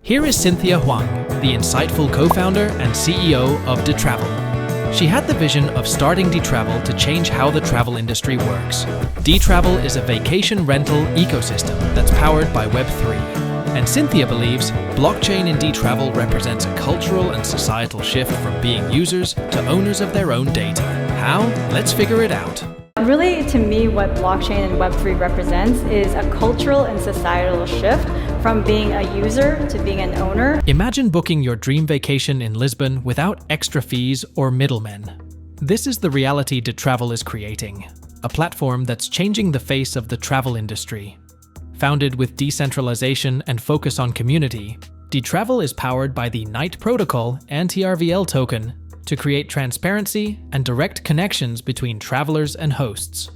Here is Cynthia Huang, the insightful co-founder and CEO of Dtravel. She had the vision of starting Dtravel to change how the travel industry works. Dtravel is a vacation rental ecosystem that's powered by Web3. And Cynthia believes blockchain in Dtravel represents a cultural and societal shift from being users to owners of their own data. How? Let's figure it out. Really, to me, what blockchain and Web3 represents is a cultural and societal shift from being a user to being an owner. Imagine booking your dream vacation in Lisbon without extra fees or middlemen. This is the reality Dtravel is creating, a platform that's changing the face of the travel industry. Founded with decentralization and focus on community, Dtravel is powered by the Nite Protocol and TRVL token to create transparency and direct connections between travelers and hosts.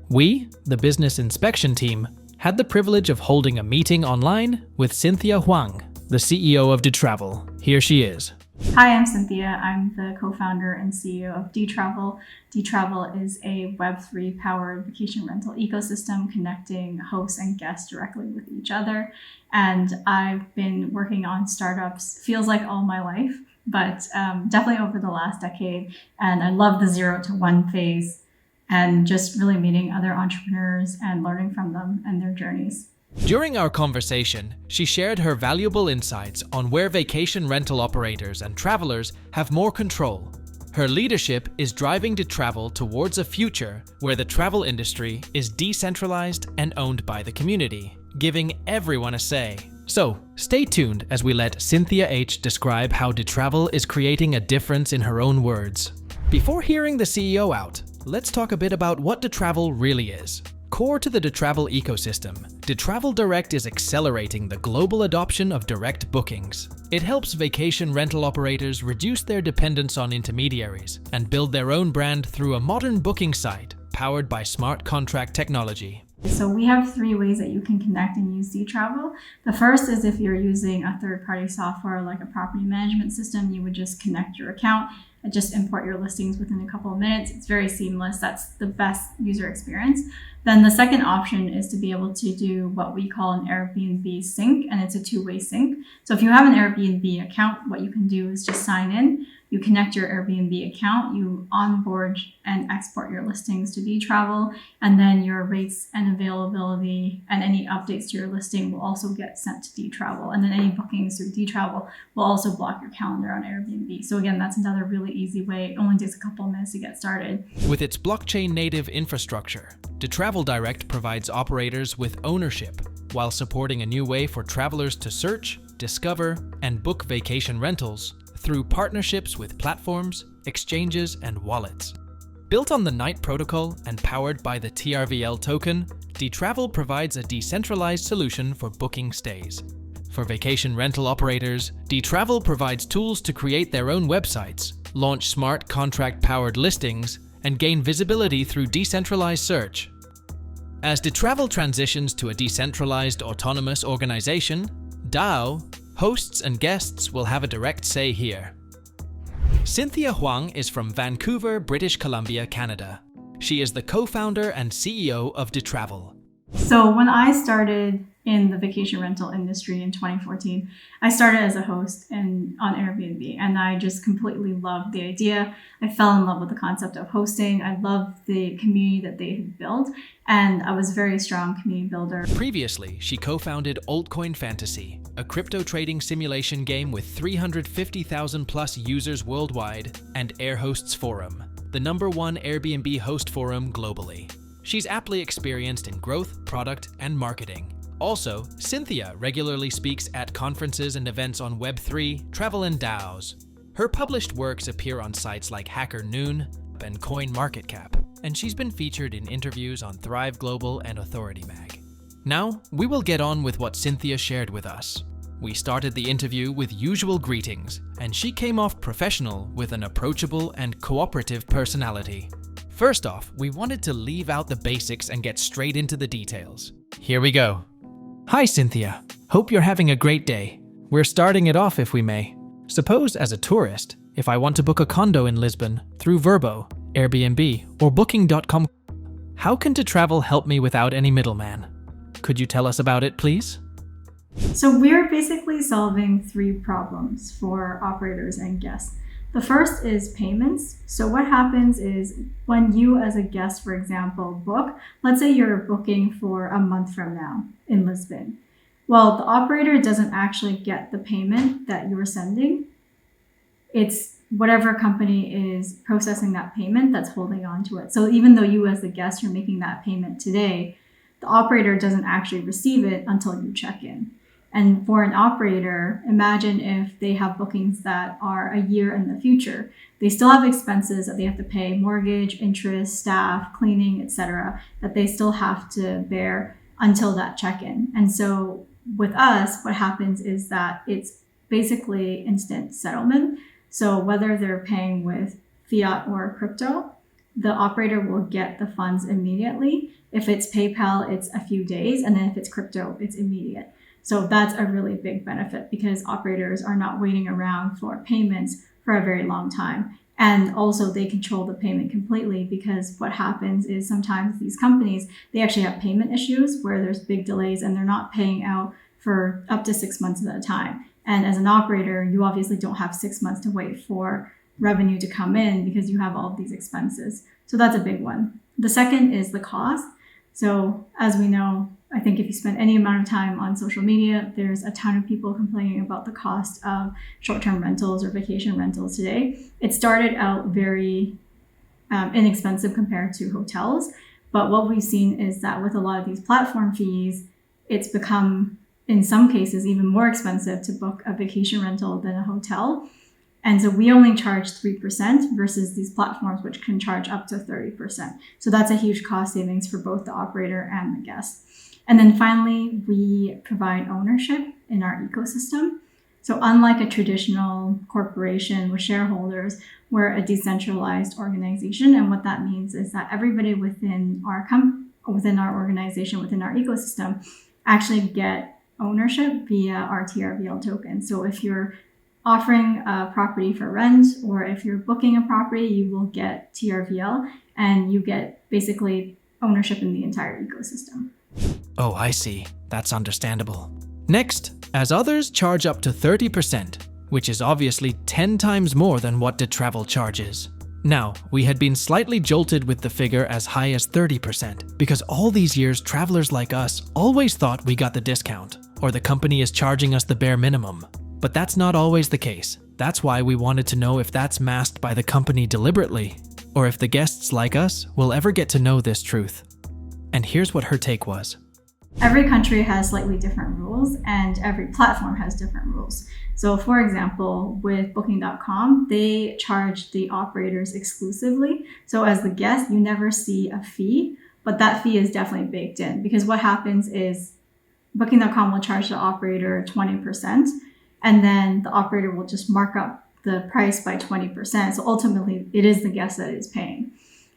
We, the business inspection team, had the privilege of holding a meeting online with Cynthia Huang, the CEO of Dtravel. Here she is. Hi, I'm Cynthia. I'm the co-founder and CEO of Dtravel. Dtravel is a Web3 powered vacation rental ecosystem connecting hosts and guests directly with each other. And I've been working on startups, feels like all my life, but definitely over the last decade. And I love the 0 to 1 phase and just really meeting other entrepreneurs and learning from them and their journeys. During our conversation, she shared her valuable insights on where vacation rental operators and travelers have more control. Her leadership is driving Dtravel towards a future where the travel industry is decentralized and owned by the community, giving everyone a say. So, stay tuned as we let Cynthia H describe how Dtravel is creating a difference in her own words. Before hearing the CEO out, let's talk a bit about what Dtravel really is. Core to the Dtravel ecosystem, Dtravel Direct is accelerating the global adoption of direct bookings. It helps vacation rental operators reduce their dependence on intermediaries and build their own brand through a modern booking site powered by smart contract technology. So we have 3 ways that you can connect and use Dtravel. The first is if you're using a third-party software like a property management system, you would just connect your account and just import your listings within a couple of minutes. It's very seamless. That's the best user experience. Then the second option is to be able to do what we call an Airbnb sync, and it's a 2-way sync. So if you have an Airbnb account, what you can do is just sign in. You connect your Airbnb account, you onboard and export your listings to Dtravel, and then your rates and availability and any updates to your listing will also get sent to Dtravel. And then any bookings through Dtravel will also block your calendar on Airbnb. So again, that's another really easy way. It only takes a couple of minutes to get started. With its blockchain native infrastructure, Dtravel Direct provides operators with ownership while supporting a new way for travelers to search, discover, and book vacation rentals through partnerships with platforms, exchanges, and wallets. Built on the Nite Protocol and powered by the TRVL token, Dtravel provides a decentralized solution for booking stays. For vacation rental operators, Dtravel provides tools to create their own websites, launch smart contract-powered listings, and gain visibility through decentralized search. As Dtravel transitions to a decentralized autonomous organization, DAO, hosts and guests will have a direct say here. Cynthia Huang is from Vancouver, British Columbia, Canada. She is the co-founder and CEO of Dtravel. So when I started in the vacation rental industry in 2014, I started as a host on Airbnb, and I just completely loved the idea. I fell in love with the concept of hosting. I loved the community that they had built, and I was a very strong community builder. Previously, she co-founded Altcoin Fantasy, a crypto trading simulation game with 350,000 plus users worldwide, and AirHosts Forum, the #1 Airbnb host forum globally. She's aptly experienced in growth, product, and marketing. Also, Cynthia regularly speaks at conferences and events on Web3, travel, and DAOs. Her published works appear on sites like Hacker Noon and CoinMarketCap, and she's been featured in interviews on Thrive Global and Authority Mag. Now, we will get on with what Cynthia shared with us. We started the interview with usual greetings, and she came off professional with an approachable and cooperative personality. First off, we wanted to leave out the basics and get straight into the details. Here we go. Hi, Cynthia. Hope you're having a great day. We're starting it off if we may. Suppose as a tourist, if I want to book a condo in Lisbon through Vrbo, Airbnb, or Booking.com, how can Dtravel help me without any middleman? Could you tell us about it, please? So we're basically solving 3 problems for operators and guests. The first is payments. So what happens is when you as a guest, for example, book, let's say you're booking for a month from now in Lisbon. Well, the operator doesn't actually get the payment that you're sending. It's whatever company is processing that payment that's holding on to it. So even though you as the guest, you're making that payment today, the operator doesn't actually receive it until you check in. And for an operator, imagine if they have bookings that are a year in the future. They still have expenses that they have to pay, mortgage, interest, staff, cleaning, etc., that they still have to bear until that check-in. And so with us, what happens is that it's basically instant settlement. So whether they're paying with fiat or crypto, the operator will get the funds immediately. If it's PayPal, it's a few days. And then if it's crypto, it's immediate. So that's a really big benefit because operators are not waiting around for payments for a very long time. And also they control the payment completely because what happens is sometimes these companies, they actually have payment issues where there's big delays and they're not paying out for up to 6 months at a time. And as an operator, you obviously don't have 6 months to wait for revenue to come in because you have all of these expenses. So that's a big one. The second is the cost. So as we know, I think if you spend any amount of time on social media, there's a ton of people complaining about the cost of short-term rentals or vacation rentals today. It started out very inexpensive compared to hotels. But what we've seen is that with a lot of these platform fees, it's become, in some cases, even more expensive to book a vacation rental than a hotel. And so we only charge 3% versus these platforms, which can charge up to 30%. So that's a huge cost savings for both the operator and the guest. And then finally, we provide ownership in our ecosystem. So unlike a traditional corporation with shareholders, we're a decentralized organization. And what that means is that everybody within our organization, within our ecosystem, actually get ownership via our TRVL token. So if you're offering a property for rent or if you're booking a property, you will get TRVL and you get basically ownership in the entire ecosystem. Oh, I see. That's understandable. Next, as others charge up to 30%, which is obviously 10 times more than what Dtravel charges. Now, we had been slightly jolted with the figure as high as 30%, because all these years travelers like us always thought we got the discount, or the company is charging us the bare minimum. But that's not always the case. That's why we wanted to know if that's masked by the company deliberately, or if the guests like us will ever get to know this truth. And here's what her take was. Every country has slightly different rules and every platform has different rules. So for example, with Booking.com, they charge the operators exclusively. So as the guest, you never see a fee, but that fee is definitely baked in because what happens is Booking.com will charge the operator 20% and then the operator will just mark up the price by 20%. So ultimately, it is the guest that is paying.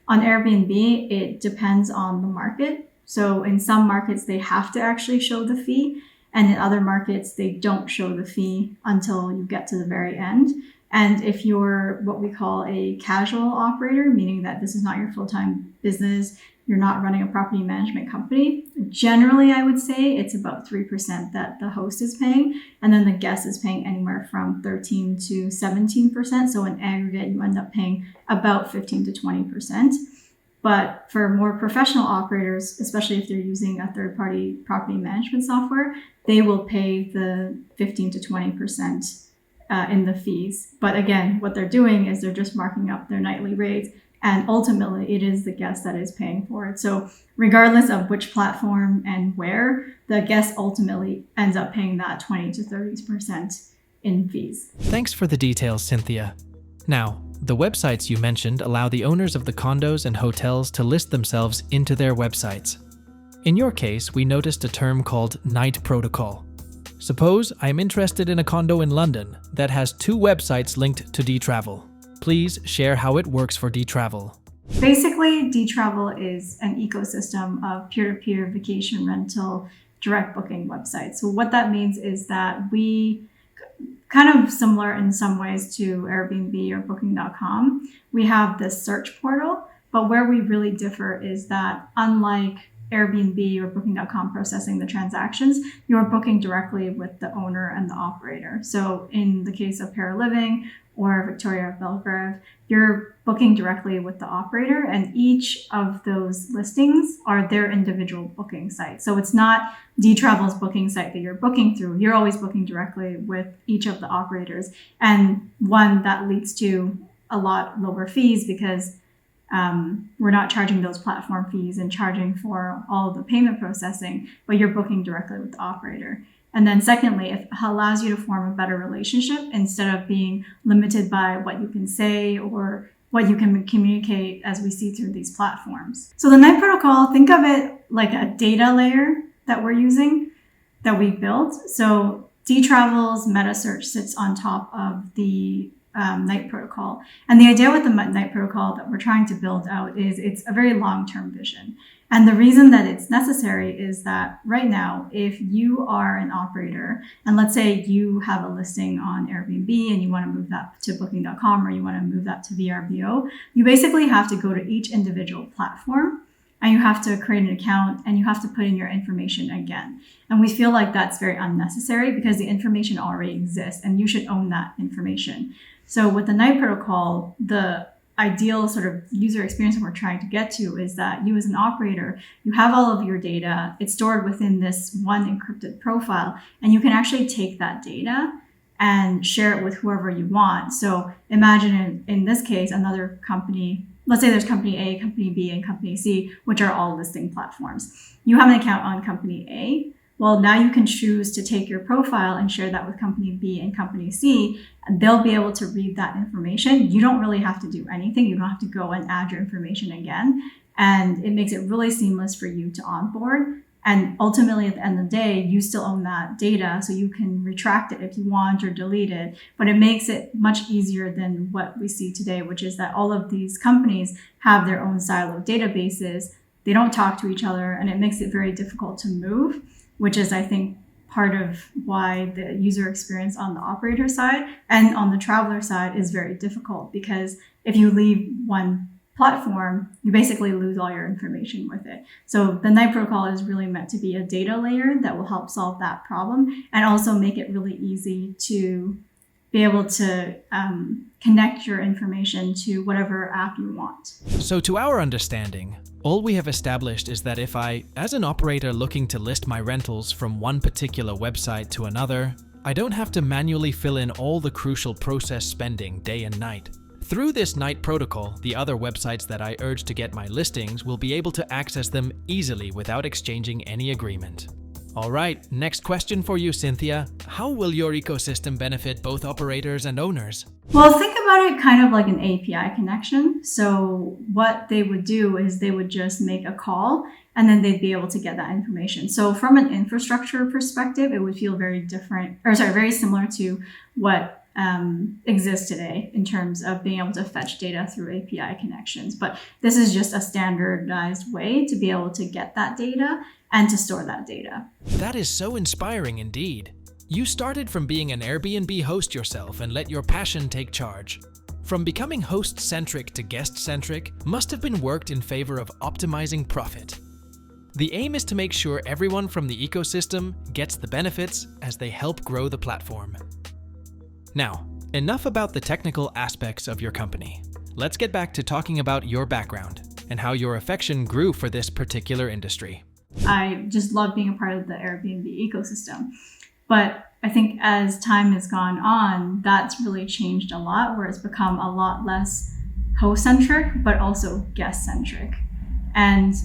On Airbnb, it depends on the market. So in some markets, they have to actually show the fee. And in other markets, they don't show the fee until you get to the very end. And if you're what we call a casual operator, meaning that this is not your full-time business, you're not running a property management company, generally, I would say it's about 3% that the host is paying. And then the guest is paying anywhere from 13 to 17%. So in aggregate, you end up paying about 15 to 20%. But for more professional operators, especially if they're using a third-party property management software, they will pay the 15 to 20% in the fees. But again, what they're doing is they're just marking up their nightly rates. And ultimately, it is the guest that is paying for it. So regardless of which platform and where, the guest ultimately ends up paying that 20 to 30% in fees. Thanks for the details, Cynthia. Now, the websites you mentioned allow the owners of the condos and hotels to list themselves into their websites. In your case, we noticed a term called Nite Protocol. Suppose I'm interested in a condo in London that has 2 websites linked to Dtravel. Please share how it works for Dtravel. Basically, Dtravel is an ecosystem of peer-to-peer vacation rental direct booking websites. So what that means is that we, kind of similar in some ways to Airbnb or Booking.com, we have this search portal, but where we really differ is that unlike Airbnb or Booking.com processing the transactions, you're booking directly with the owner and the operator. So in the case of Paraliving or Victoria Belgrave, you're booking directly with the operator, and each of those listings are their individual booking site. So it's not Dtravel's booking site that you're booking through. You're always booking directly with each of the operators. And one, that leads to a lot lower fees because we're not charging those platform fees and charging for all the payment processing, but you're booking directly with the operator. And then secondly, it allows you to form a better relationship instead of being limited by what you can say or what you can communicate as we see through these platforms. So the Nite Protocol, think of it like a data layer that we're using, that we built. So Dtravel's meta search sits on top of the Nite Protocol. And the idea with the Nite Protocol that we're trying to build out is it's a very long-term vision. And the reason that it's necessary is that right now, if you are an operator, and let's say you have a listing on Airbnb and you want to move that to Booking.com or you want to move that to VRBO, you basically have to go to each individual platform and you have to create an account and you have to put in your information again. And we feel like that's very unnecessary because the information already exists and you should own that information. So with the Nite Protocol, the ideal sort of user experience that we're trying to get to is that you as an operator, you have all of your data, it's stored within this one encrypted profile, and you can actually take that data and share it with whoever you want. So imagine in this case, another company, let's say there's company A, company B, and company C, which are all listing platforms. You have an account on company A. Well, now you can choose to take your profile and share that with company B and company C, and they'll be able to read that information. You don't really have to do anything. You don't have to go and add your information again. And it makes it really seamless for you to onboard. And ultimately, at the end of the day, you still own that data, so you can retract it if you want or delete it. But it makes it much easier than what we see today, which is that all of these companies have their own siloed databases. They don't talk to each other, and it makes it very difficult to move, which is, I think, part of why the user experience on the operator side and on the traveler side is very difficult, because if you leave one platform, you basically lose all your information with it. So the Nite Protocol is really meant to be a data layer that will help solve that problem and also make it really easy to be able to connect your information to whatever app you want. So to our understanding, all we have established is that if I, as an operator looking to list my rentals from one particular website to another, I don't have to manually fill in all the crucial process spending day and night. Through this Nite Protocol, the other websites that I urge to get my listings will be able to access them easily without exchanging any agreement. All right, next question for you, Cynthia. How will your ecosystem benefit both operators and owners? Well, think about it kind of like an API connection. So what they would do is they would just make a call and then they'd be able to get that information. So from an infrastructure perspective, it would feel very similar to what exists today in terms of being able to fetch data through API connections. But this is just a standardized way to be able to get that data and to store that data. That is so inspiring indeed. You started from being an Airbnb host yourself and let your passion take charge. From becoming host-centric to guest-centric must have been worked in favor of optimizing profit. The aim is to make sure everyone from the ecosystem gets the benefits as they help grow the platform. Now, enough about the technical aspects of your company. Let's get back to talking about your background and how your affection grew for this particular industry. I just love being a part of the Airbnb ecosystem. But I think as time has gone on, that's really changed a lot, where it's become a lot less host-centric, but also guest-centric. And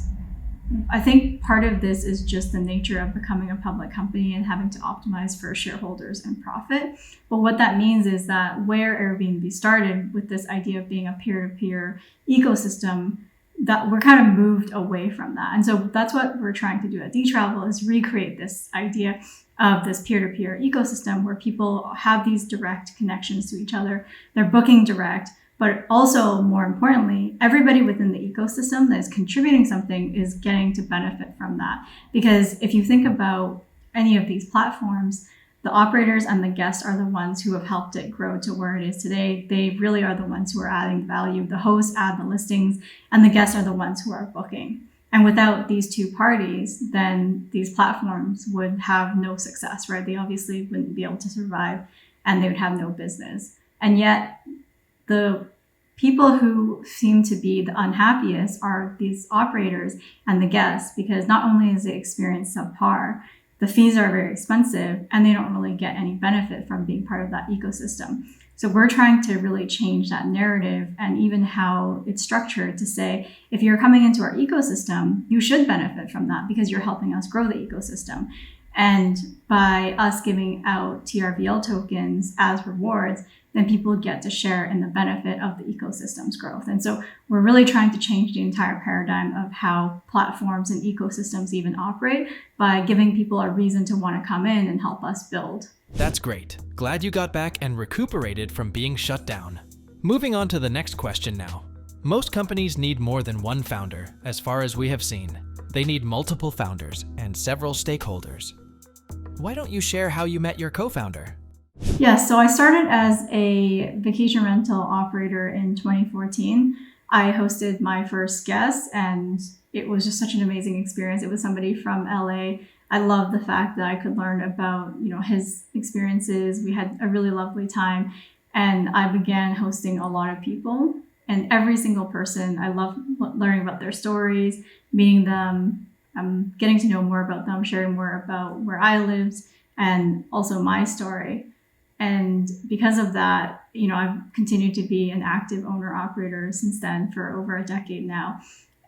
I think part of this is just the nature of becoming a public company and having to optimize for shareholders and profit. But what that means is that where Airbnb started with this idea of being a peer-to-peer ecosystem, that we're kind of moved away from that. And so that's what we're trying to do at Dtravel, is recreate this idea of this peer-to-peer ecosystem where people have these direct connections to each other. They're booking direct, but also, more importantly, everybody within the ecosystem that is contributing something is getting to benefit from that. Because if you think about any of these platforms, the operators and the guests are the ones who have helped it grow to where it is today. They really are the ones who are adding value. The hosts add the listings, and the guests are the ones who are booking. And without these two parties, then these platforms would have no success, right? They obviously wouldn't be able to survive and they would have no business. And yet the people who seem to be the unhappiest are these operators and the guests, because not only is the experience subpar, the fees are very expensive and they don't really get any benefit from being part of that ecosystem. So we're trying to really change that narrative and even how it's structured to say, if you're coming into our ecosystem, you should benefit from that because you're helping us grow the ecosystem. And by us giving out TRVL tokens as rewards, then people get to share in the benefit of the ecosystem's growth. And so we're really trying to change the entire paradigm of how platforms and ecosystems even operate by giving people a reason to want to come in and help us build. That's great. Glad you got back and recuperated from being shut down. Moving on to the next question now. Most companies need more than one founder, as far as we have seen. They need multiple founders and several stakeholders. Why don't you share how you met your co-founder? Yes, so I started as a vacation rental operator in 2014. I hosted my first guest and it was just such an amazing experience. It was somebody from LA. I love the fact that I could learn about, his experiences. We had a really lovely time and I began hosting a lot of people, and every single person, I love learning about their stories, meeting them, getting to know more about them, sharing more about where I lived and also my story. And because of that, I've continued to be an active owner operator since then for over a decade now.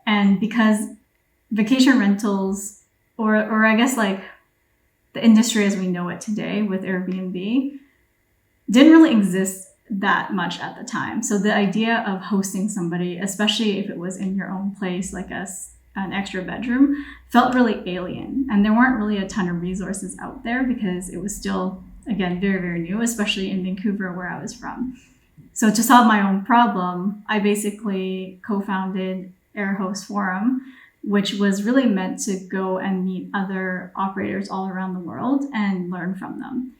And because vacation rentals, or I guess like the industry as we know it today with Airbnb, didn't really exist that much at the time. So the idea of hosting somebody, especially if it was in your own place, like an extra bedroom, felt really alien. And there weren't really a ton of resources out there because it was still, again, very, very new, especially in Vancouver where I was from. So to solve my own problem, I basically co-founded Air Host Forum, which was really meant to go and meet other operators all around the world and learn from them.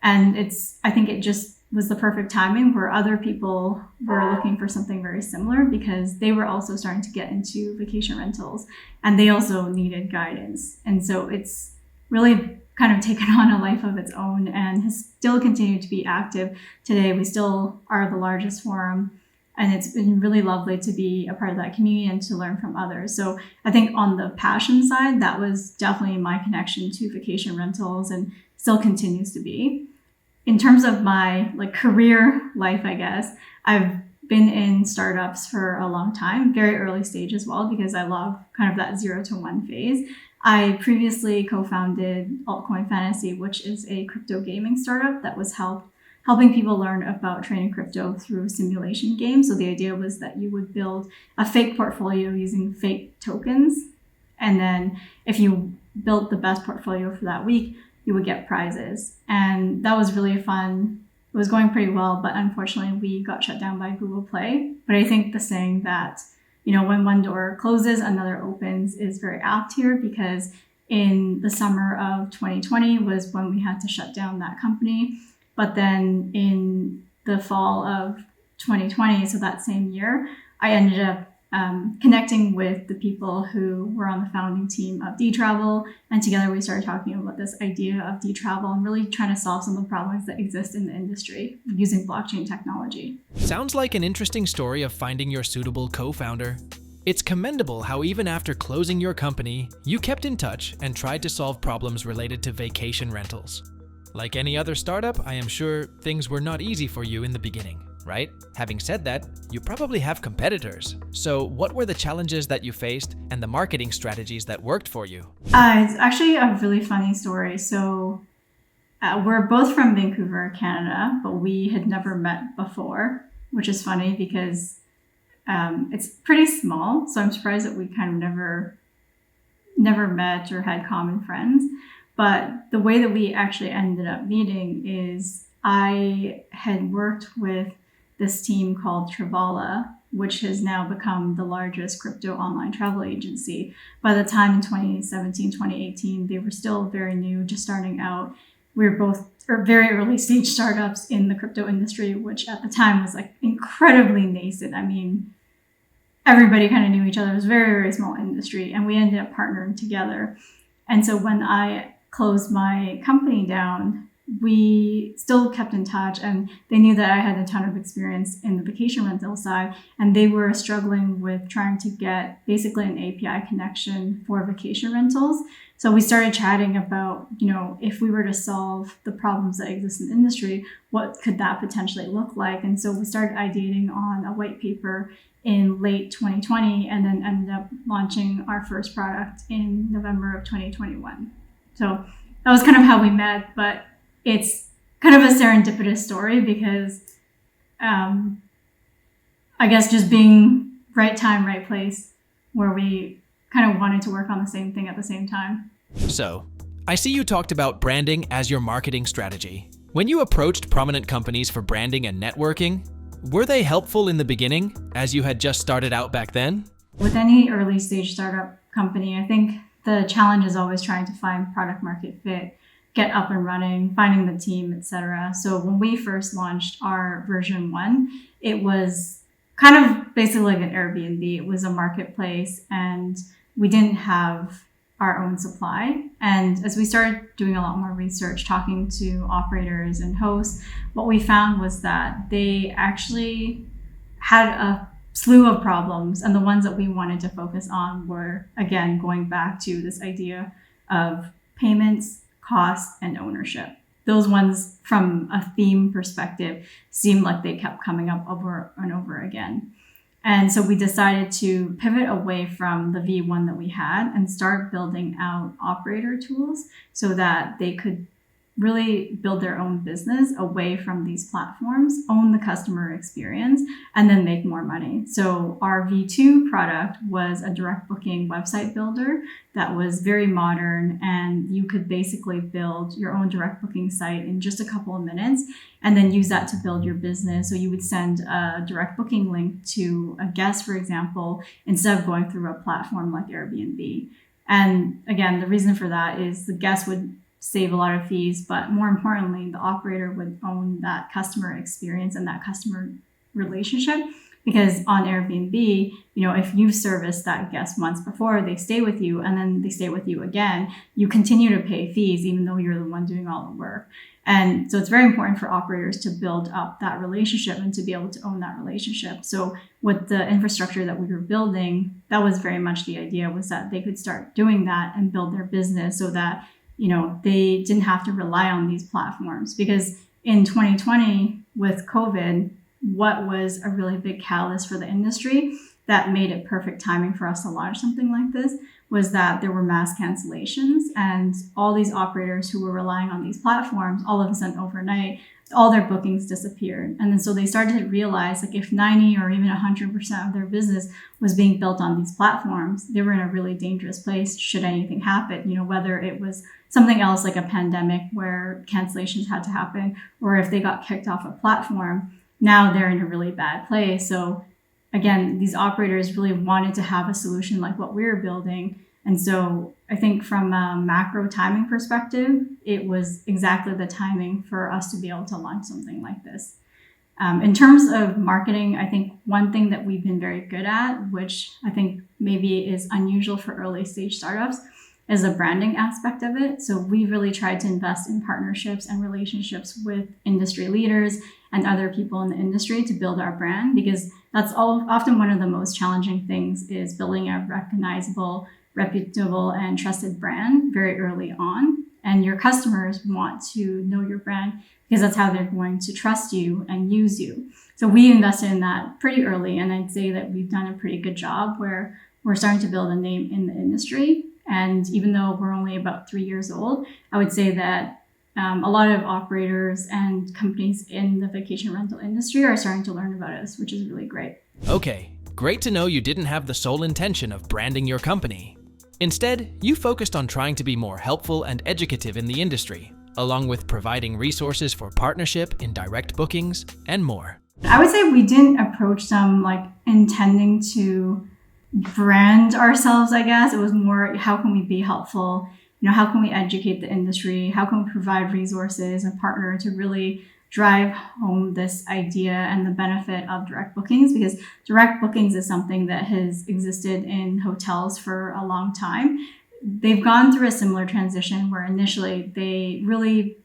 And I think it just was the perfect timing where other people were looking for something very similar because they were also starting to get into vacation rentals and they also needed guidance. And so it's really kind of taken on a life of its own and has still continued to be active. Today, we still are the largest forum, and it's been really lovely to be a part of that community and to learn from others. So I think on the passion side, that was definitely my connection to vacation rentals and still continues to be. In terms of my career life, I guess, I've been in startups for a long time, very early stage as well, because I love kind of that 0 to 1 phase. I previously co-founded Altcoin Fantasy, which is a crypto gaming startup that was helping people learn about trading crypto through simulation games. So the idea was that you would build a fake portfolio using fake tokens. And then if you built the best portfolio for that week, you would get prizes. And that was really fun. It was going pretty well, but unfortunately we got shut down by Google Play. But I think the saying that, when one door closes, another opens is very apt here, because in the summer of 2020 was when we had to shut down that company. But then in the fall of 2020, so that same year, I ended up connecting with the people who were on the founding team of Dtravel. And together we started talking about this idea of Dtravel and really trying to solve some of the problems that exist in the industry using blockchain technology. Sounds like an interesting story of finding your suitable co-founder. It's commendable how even after closing your company, you kept in touch and tried to solve problems related to vacation rentals. Like any other startup, I am sure things were not easy for you in the beginning, right? Having said that, you probably have competitors. So what were the challenges that you faced and the marketing strategies that worked for you? It's actually a really funny story. So we're both from Vancouver, Canada, but we had never met before, which is funny because it's pretty small. So I'm surprised that we kind of never met or had common friends. But the way that we actually ended up meeting is I had worked with this team called Travala, which has now become the largest crypto online travel agency. By the time in 2017, 2018, they were still very new, just starting out. We were both very early stage startups in the crypto industry, which at the time was incredibly nascent. I mean, everybody kind of knew each other. It was a very, very small industry, and we ended up partnering together. And so when I closed my company down, we still kept in touch, and they knew that I had a ton of experience in the vacation rental side, and they were struggling with trying to get basically an API connection for vacation rentals. So we started chatting about, if we were to solve the problems that exist in the industry, what could that potentially look like? And so we started ideating on a white paper in late 2020, and then ended up launching our first product in November of 2021. So that was kind of how we met, but it's kind of a serendipitous story because I guess just being right time, right place, where we kind of wanted to work on the same thing at the same time. So, I see you talked about branding as your marketing strategy. When you approached prominent companies for branding and networking, were they helpful in the beginning, as you had just started out back then? With any early stage startup company, I think the challenge is always trying to find product market fit, get up and running, finding the team, etc. So when we first launched our version 1, it was kind of basically like an Airbnb. It was a marketplace, and we didn't have our own supply. And as we started doing a lot more research, talking to operators and hosts, what we found was that they actually had a slew of problems. And the ones that we wanted to focus on were, again, going back to this idea of payments, cost, and ownership. Those ones, from a theme perspective, seemed like they kept coming up over and over again. And so we decided to pivot away from the V1 that we had and start building out operator tools so that they could really build their own business away from these platforms, own the customer experience, and then make more money. So our V2 product was a direct booking website builder that was very modern, and you could basically build your own direct booking site in just a couple of minutes and then use that to build your business. So you would send a direct booking link to a guest, for example, instead of going through a platform like Airbnb. And again, the reason for that is the guest would save a lot of fees, but more importantly, the operator would own that customer experience and that customer relationship. Because on Airbnb, if you've serviced that guest once before, they stay with you and then they stay with you again, you continue to pay fees even though you're the one doing all the work. And so it's very important for operators to build up that relationship and to be able to own that relationship. So with the infrastructure that we were building, that was very much the idea, was that they could start doing that and build their business so that they didn't have to rely on these platforms. Because in 2020 with COVID, what was a really big catalyst for the industry that made it perfect timing for us to launch something like this was that there were mass cancellations, and all these operators who were relying on these platforms, all of a sudden overnight, all their bookings disappeared. And then so they started to realize, like, if 90 or even 100% of their business was being built on these platforms, they were in a really dangerous place should anything happen, whether it was something else like a pandemic where cancellations had to happen, or if they got kicked off a platform, now they're in a really bad place. So again, these operators really wanted to have a solution like what we were building. And so I think from a macro timing perspective, it was exactly the timing for us to be able to launch something like this. In terms of marketing, I think one thing that we've been very good at, which I think maybe is unusual for early stage startups, is the branding aspect of it. So we really tried to invest in partnerships and relationships with industry leaders and other people in the industry to build our brand, because that's often one of the most challenging things, is building a recognizable, reputable, and trusted brand very early on. And your customers want to know your brand because that's how they're going to trust you and use you. So we invested in that pretty early, and I'd say that we've done a pretty good job where we're starting to build a name in the industry. And even though we're only about 3 years old, I would say that a lot of operators and companies in the vacation rental industry are starting to learn about us, which is really great. Okay, great to know you didn't have the sole intention of branding your company. Instead, you focused on trying to be more helpful and educative in the industry, along with providing resources for partnership in direct bookings and more. I would say we didn't approach them like intending to brand ourselves, I guess. It was more, how can we be helpful? How can we educate the industry? How can we provide resources and partner to really drive home this idea and the benefit of direct bookings, because direct bookings is something that has existed in hotels for a long time. They've gone through a similar transition where initially they really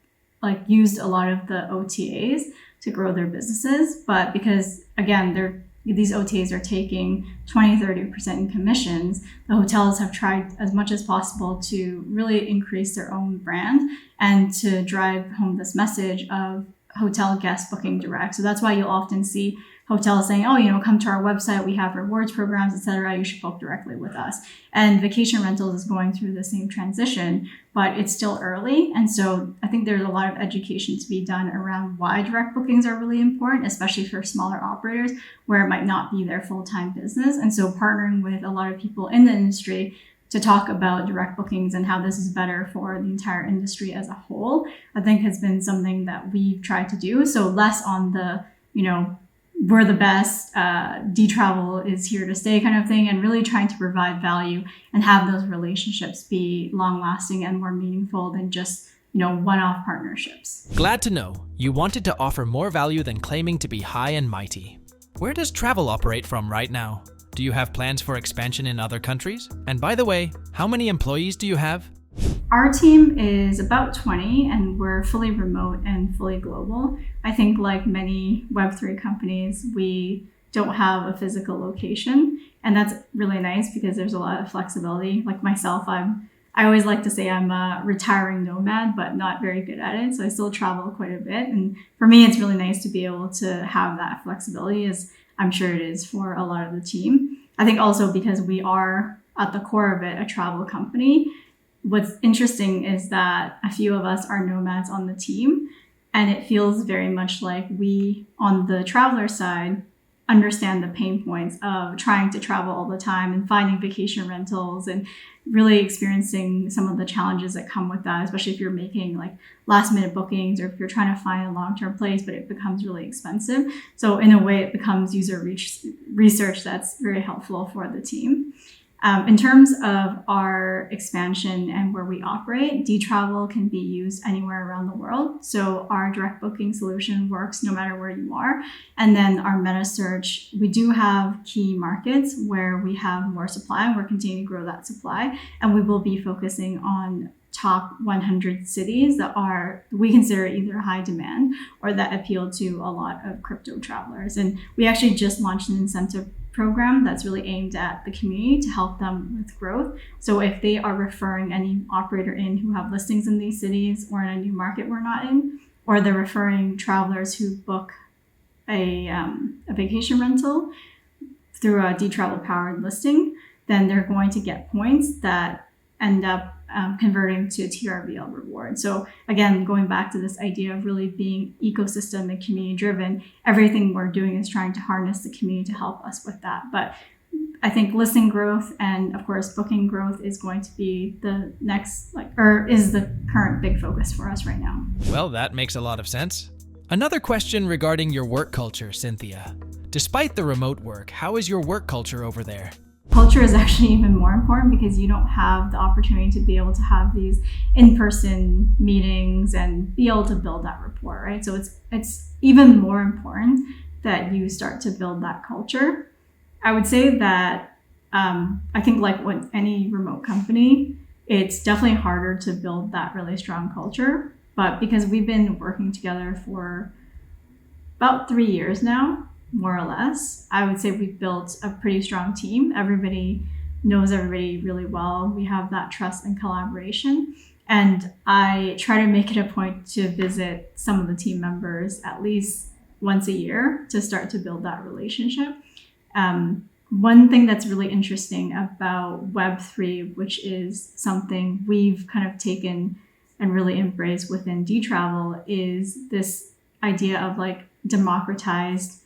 used a lot of the OTAs to grow their businesses, but because again these OTAs are taking 20-30% in commissions, the hotels have tried as much as possible to really increase their own brand and to drive home this message of hotel guest booking direct. So that's why you'll often see hotels saying, oh, come to our website, we have rewards programs, etc. You should book directly with us. And vacation rentals is going through the same transition, but it's still early. And so I think there's a lot of education to be done around why direct bookings are really important, especially for smaller operators where it might not be their full-time business. And so partnering with a lot of people in the industry to talk about direct bookings and how this is better for the entire industry as a whole, I think has been something that we've tried to do. So less on the, we're the best, Dtravel is here to stay kind of thing, and really trying to provide value and have those relationships be long lasting and more meaningful than just, one-off partnerships. Glad to know you wanted to offer more value than claiming to be high and mighty. Where does Dtravel operate from right now? Do you have plans for expansion in other countries? And by the way, how many employees do you have? Our team is about 20 and we're fully remote and fully global. I think like many Web3 companies, we don't have a physical location. And that's really nice because there's a lot of flexibility. Like myself, I always like to say I'm a retiring nomad, but not very good at it. So I still travel quite a bit. And for me, it's really nice to be able to have that flexibility, as I'm sure it is for a lot of the team. I think also because we are at the core of it, a travel company. What's interesting is that a few of us are nomads on the team, and it feels very much like we, on the traveler side, understand the pain points of trying to travel all the time and finding vacation rentals and really experiencing some of the challenges that come with that, especially if you're making like last minute bookings or if you're trying to find a long-term place, but it becomes really expensive. So in a way, it becomes user research that's very helpful for the team. In terms of our expansion and where we operate, Dtravel can be used anywhere around the world. So our direct booking solution works no matter where you are. And then our meta search, we do have key markets where we have more supply and we're continuing to grow that supply. And we will be focusing on top 100 cities that we consider either high demand or that appeal to a lot of crypto travelers. And we actually just launched an incentive program that's really aimed at the community to help them with growth. So if they are referring any operator in who have listings in these cities or in a new market we're not in, or they're referring travelers who book a vacation rental through a Dtravel powered listing, then they're going to get points that end up converting to a TRVL reward. So again, going back to this idea of really being ecosystem and community driven, everything we're doing is trying to harness the community to help us with that. But I think listing growth and of course booking growth is going to be the next, is the current big focus for us right now. Well, that makes a lot of sense. Another question regarding your work culture, Cynthia. Despite the remote work, how is your work culture over there? Culture is actually even more important because you don't have the opportunity to be able to have these in-person meetings and be able to build that rapport, right? So it's even more important that you start to build that culture. I would say that I think like with any remote company, it's definitely harder to build that really strong culture. But because we've been working together for about 3 years now, more or less, I would say we've built a pretty strong team. Everybody knows everybody really well. We have that trust and collaboration. And I try to make it a point to visit some of the team members at least once a year to start to build that relationship. One thing that's really interesting about Web3, which is something we've kind of taken and really embraced within Dtravel, is this idea of like democratized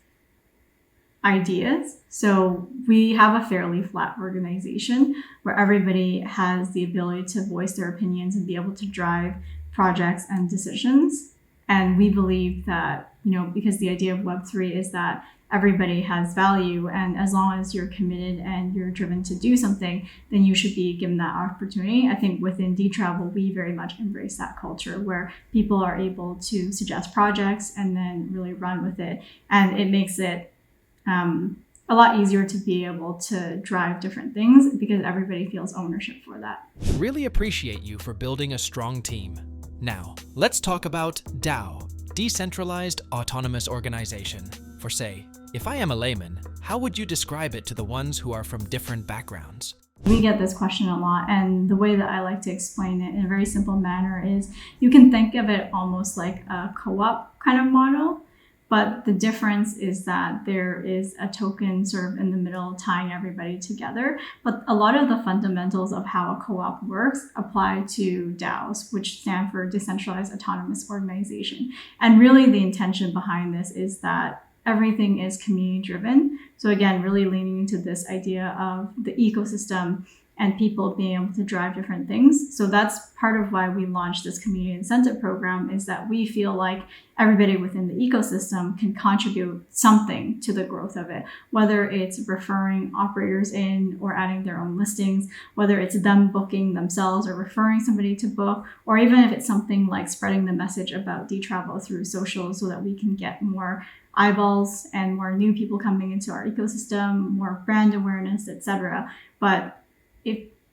ideas. So we have a fairly flat organization where everybody has the ability to voice their opinions and be able to drive projects and decisions. And we believe that because the idea of Web3 is that everybody has value, and as long as you're committed and you're driven to do something, then you should be given that opportunity. I think within Dtravel, we very much embrace that culture where people are able to suggest projects and then really run with it. And it makes it a lot easier to be able to drive different things because everybody feels ownership for that. Really appreciate you for building a strong team. Now, let's talk about DAO, Decentralized Autonomous Organization. For say, if I am a layman, how would you describe it to the ones who are from different backgrounds? We get this question a lot, and the way that I like to explain it in a very simple manner is you can think of it almost like a co-op kind of model, but the difference is that there is a token sort of in the middle tying everybody together. But a lot of the fundamentals of how a co-op works apply to DAOs, which stand for Decentralized Autonomous Organization. And really the intention behind this is that everything is community driven. So again, really leaning into this idea of the ecosystem and people being able to drive different things. So that's part of why we launched this community incentive program, is that we feel like everybody within the ecosystem can contribute something to the growth of it, whether it's referring operators in or adding their own listings, whether it's them booking themselves or referring somebody to book, or even if it's something like spreading the message about Dtravel through social so that we can get more eyeballs and more new people coming into our ecosystem, more brand awareness, etc. But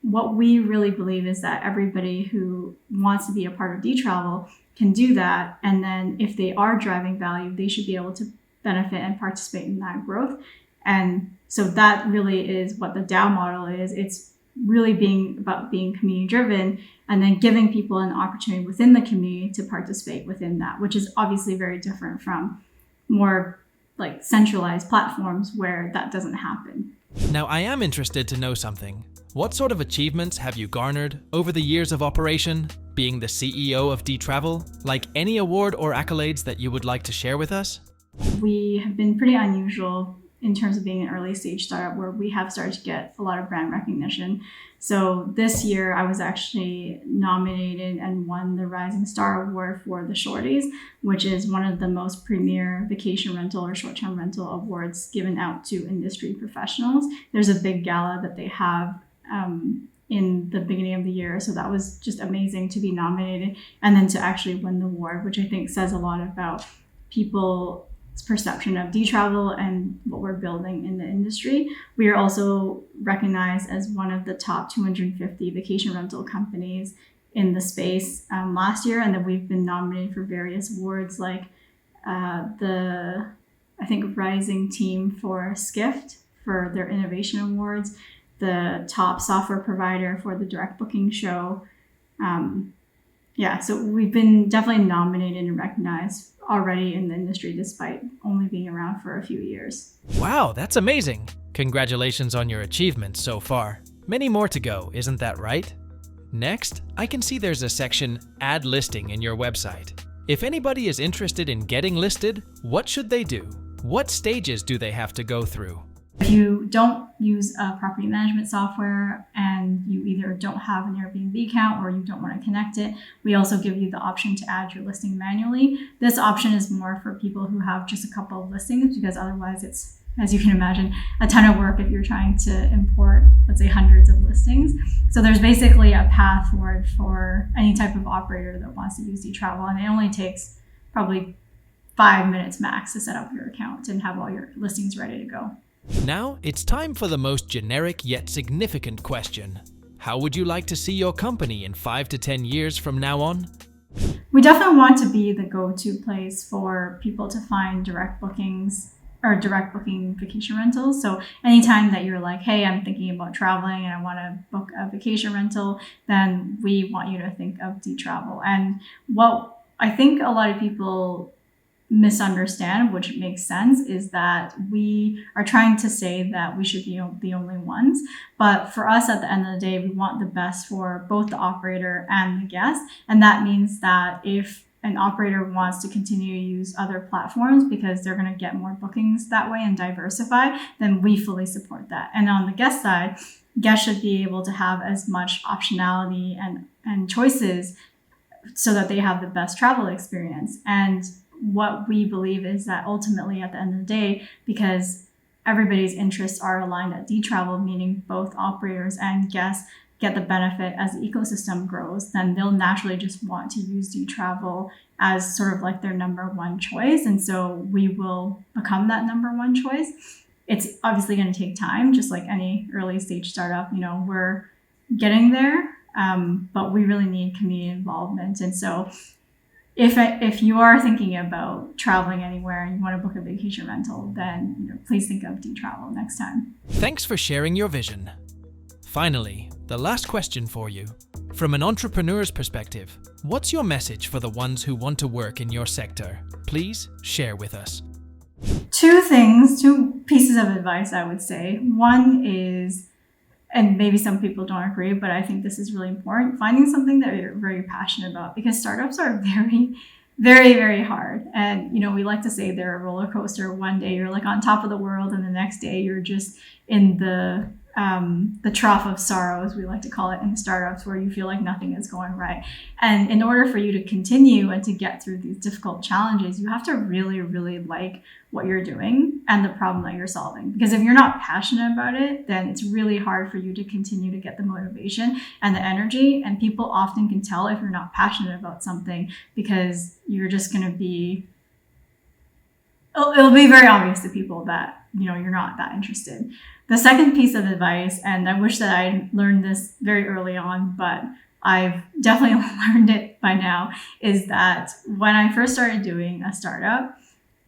what we really believe is that everybody who wants to be a part of Dtravel can do that. And then if they are driving value, they should be able to benefit and participate in that growth. And so that really is what the DAO model is. It's really about being community driven and then giving people an opportunity within the community to participate within that, which is obviously very different from more like centralized platforms where that doesn't happen. Now, I am interested to know something. What sort of achievements have you garnered over the years of operation, being the CEO of Dtravel? Like any award or accolades that you would like to share with us? We have been pretty unusual in terms of being an early stage startup where we have started to get a lot of brand recognition. So this year I was actually nominated and won the Rising Star Award for the Shorties, which is one of the most premier vacation rental or short-term rental awards given out to industry professionals. There's a big gala that they have in the beginning of the year. So that was just amazing to be nominated and then to actually win the award, which I think says a lot about people's perception of Dtravel and what we're building in the industry. We are also recognized as one of the top 250 vacation rental companies in the space last year. And then we've been nominated for various awards like the Rising Team for Skift for their innovation awards, the top software provider for the direct booking show. So we've been definitely nominated and recognized already in the industry despite only being around for a few years. Wow, that's amazing. Congratulations on your achievements so far. Many more to go, isn't that right? Next, I can see there's a section Add Listing in your website. If anybody is interested in getting listed, what should they do? What stages do they have to go through? If you don't use a property management software and you either don't have an Airbnb account or you don't want to connect it, we also give you the option to add your listing manually. This option is more for people who have just a couple of listings because otherwise it's, as you can imagine, a ton of work if you're trying to import, let's say, hundreds of listings. So there's basically a path forward for any type of operator that wants to use Dtravel, and it only takes probably 5 minutes max to set up your account and have all your listings ready to go. Now, it's time for the most generic yet significant question. How would you like to see your company in 5 to 10 years from now on? We definitely want to be the go-to place for people to find direct bookings or direct booking vacation rentals. So anytime that you're like, hey, I'm thinking about traveling and I want to book a vacation rental, then we want you to think of Dtravel. And what I think a lot of people misunderstand, which makes sense, is that we are trying to say that we should be the only ones. But for us, at the end of the day, we want the best for both the operator and the guest. And that means that if an operator wants to continue to use other platforms because they're going to get more bookings that way and diversify, then we fully support that. And on the guest side, guests should be able to have as much optionality and choices so that they have the best travel experience. And what we believe is that ultimately at the end of the day, because everybody's interests are aligned at Dtravel, meaning both operators and guests get the benefit as the ecosystem grows, then they'll naturally just want to use Dtravel as sort of like their number one choice. And so we will become that number one choice. It's obviously going to take time, just like any early stage startup. We're getting there, but we really need community involvement. And so if you are thinking about traveling anywhere and you want to book a vacation rental, then please think of Dtravel next time. Thanks for sharing your vision. Finally, the last question for you. From an entrepreneur's perspective, what's your message for the ones who want to work in your sector? Please share with us. Two pieces of advice I would say. One is, and maybe some people don't agree, but I think this is really important, finding something that you're very passionate about, because startups are very, very, very hard. And, we like to say they're a roller coaster. One day you're like on top of the world, and the next day you're just in the trough of sorrows, we like to call it in startups, where you feel like nothing is going right. And in order for you to continue and to get through these difficult challenges, you have to really, really like what you're doing and the problem that you're solving. Because if you're not passionate about it, then it's really hard for you to continue to get the motivation and the energy. And people often can tell if you're not passionate about something, because you're just going to be, it'll be very obvious to people that, you're not that interested. The second piece of advice, and I wish that I learned this very early on, but I've definitely learned it by now, is that when I first started doing a startup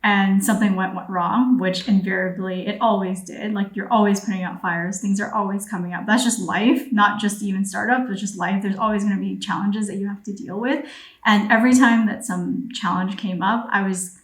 and something went wrong, which invariably it always did, like you're always putting out fires, things are always coming up. That's just life, not just even startup, but just life. There's always going to be challenges that you have to deal with. And every time that some challenge came up, I was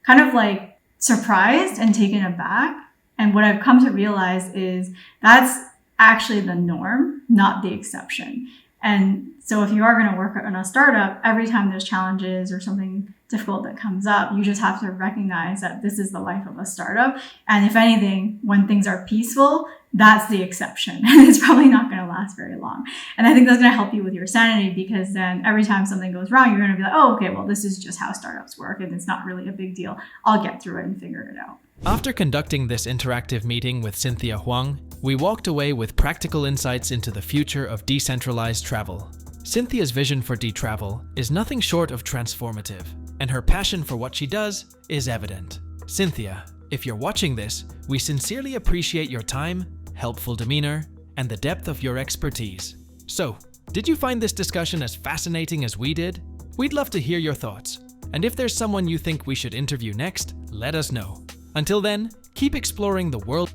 kind of like surprised and taken aback. And what I've come to realize is that's actually the norm, not the exception. And so if you are going to work on a startup, every time there's challenges or something difficult that comes up, you just have to recognize that this is the life of a startup. And if anything, when things are peaceful, that's the exception. And it's probably not going to last very long. And I think that's going to help you with your sanity, because then every time something goes wrong, you're going to be like, oh, okay, well, this is just how startups work, and it's not really a big deal. I'll get through it and figure it out. After conducting this interactive meeting with Cynthia Huang, we walked away with practical insights into the future of decentralized travel. Cynthia's vision for Dtravel is nothing short of transformative, and her passion for what she does is evident. Cynthia, if you're watching this, we sincerely appreciate your time, helpful demeanor, and the depth of your expertise. So, did you find this discussion as fascinating as we did? We'd love to hear your thoughts, and if there's someone you think we should interview next, let us know. Until then, keep exploring the world.